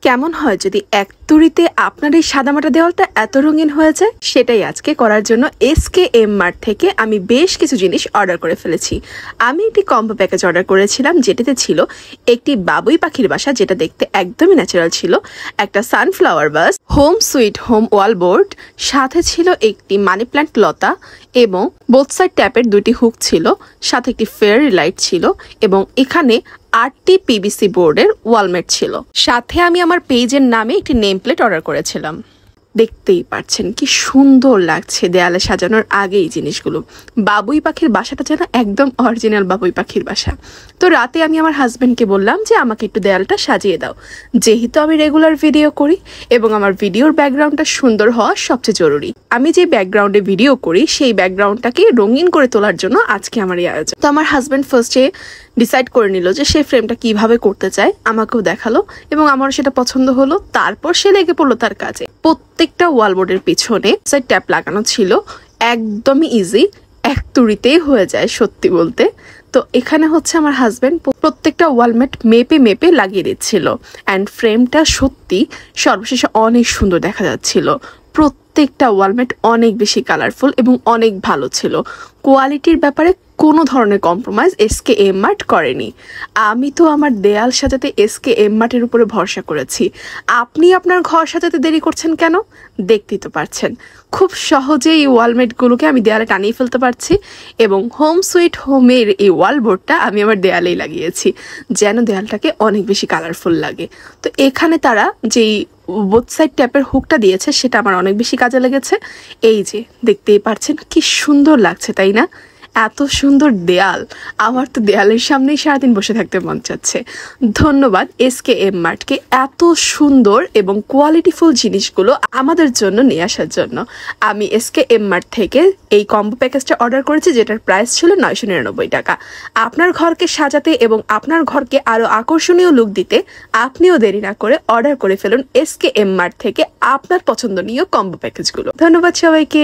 কেমন হয় যদি এক তুড়িতে আপনার এই সাদামাটা দেওয়ালটা এত রঙিন হয়ে যায়? সেটাই আজকে করার জন্য SKM মার্ট থেকে আমি বেশ কিছু জিনিস অর্ডার করে ফেলেছি। আমি একটি কম্বো প্যাকেজ অর্ডার করেছিলাম, যেটিতে ছিল একটি বাবুই পাখির বাসা, যেটা দেখতে একদমই ন্যাচারাল ছিল, একটা সানফ্লাওয়ার বাস, হোম সুইট হোম ওয়াল বোর্ড, সাথে ছিল একটি মানি প্ল্যান্ট লতা এবং বোথ সাইড ট্যাপের 2টি হুক ছিল, সাথে একটি ফেয়ারি লাইট ছিল এবং এখানে 8টি PVC বোর্ডের ওয়ালমেট ছিল। সাথে আমি আমার পেজের নামে একটি নেম প্লেট অর্ডার করেছিলাম। দেখতেই পাচ্ছেন কি সুন্দর লাগছে দেয়ালে সাজানোর আগে এই জিনিসগুলো। বাবুই পাখির বাসাটা যেন একদম অরিজিনাল বাবুই পাখির বাসা। তো রাতে আমি আমার হাজব্যান্ডকে বললাম যে আমাকে একটু দেয়ালটা সাজিয়ে দাও, যেহেতু আমি রেগুলার ভিডিও করি এবং আমার ভিডিওর ব্যাকগ্রাউন্ডটা সুন্দর হওয়া সবচেয়ে জরুরি। আমি যে ব্যাকগ্রাউন্ডে ভিডিও করি সেই ব্যাকগ্রাউন্ডটাকে রঙিন করে তোলার জন্য আজকে আমার এই আয়োজন। তো আমার হাজব্যান্ড ফার্স্টে ডিসাইড করে নিল যে সে ফ্রেমটা কিভাবে করতে চায়, আমাকেও দেখালো এবং আমারও সেটা পছন্দ হলো। তারপর সে লেগে পড়লো তার কাজে। প্রত্যেকটা ওয়ালবোর্ডের পিছনে সাইড ট্যাপ লাগানো ছিল, একদমই ইজি, এক তুড়িতেই হয়ে যায় সত্যি বলতে। তো এখানে হচ্ছে আমার হাজব্যান্ড প্রত্যেকটা ওয়ালমেট মেপে মেপে লাগিয়ে দিচ্ছিল অ্যান্ড ফ্রেমটা সত্যি সর্বশেষে অনেক সুন্দর দেখা যাচ্ছিল। প্রত্যেকটা ওয়ালমেট অনেক বেশি কালারফুল এবং অনেক ভালো ছিল। কোয়ালিটির ব্যাপারে কোনো ধরনের কম্প্রোমাইজ SKM মার্ট করেনি। আমি তো আমার দেয়াল সাজাতে SKM মার্টের উপরে ভরসা করেছি। আপনি আপনার ঘর সাজাতে দেরি করছেন কেন? দেখতেই তো পারছেন খুব সহজেই এই ওয়ালমেটগুলোকে আমি দেয়ালে টানিয়ে ফেলতে পারছি এবং হোম সুইট হোমের এই ওয়ালবোর্ডটা আমি আমার দেয়ালেই লাগিয়েছি যেন দেয়ালটাকে অনেক বেশি কালারফুল লাগে। তো এখানে তারা যেই বোথ সাইড ট্যাপের হুকটা দিয়েছে সেটা আমার অনেক বেশি কাজে লেগেছে। এই যে দেখতেই পারছেন কি সুন্দর লাগছে, তাই না? এত সুন্দর দেয়াল, আমার তো দেয়ালের সামনেই সারাদিন বসে থাকতে মন চাচ্ছে। ধন্যবাদ SKM মার্টকে এত সুন্দর এবং কোয়ালিটিফুল জিনিসগুলো আমাদের জন্য নিয়ে আসার জন্য। আমি SKM মার্ট থেকে এই কম্বো প্যাকেজটা অর্ডার করেছি, যেটার প্রাইস ছিল 999 টাকা। আপনার ঘরকে সাজাতে এবং আপনার ঘরকে আরো আকর্ষণীয় লুক দিতে আপনিও দেরি না করে অর্ডার করে ফেলুন SKM মার্ট থেকে আপনার পছন্দনীয় কম্বো প্যাকেজগুলো। ধন্যবাদ সবাইকে।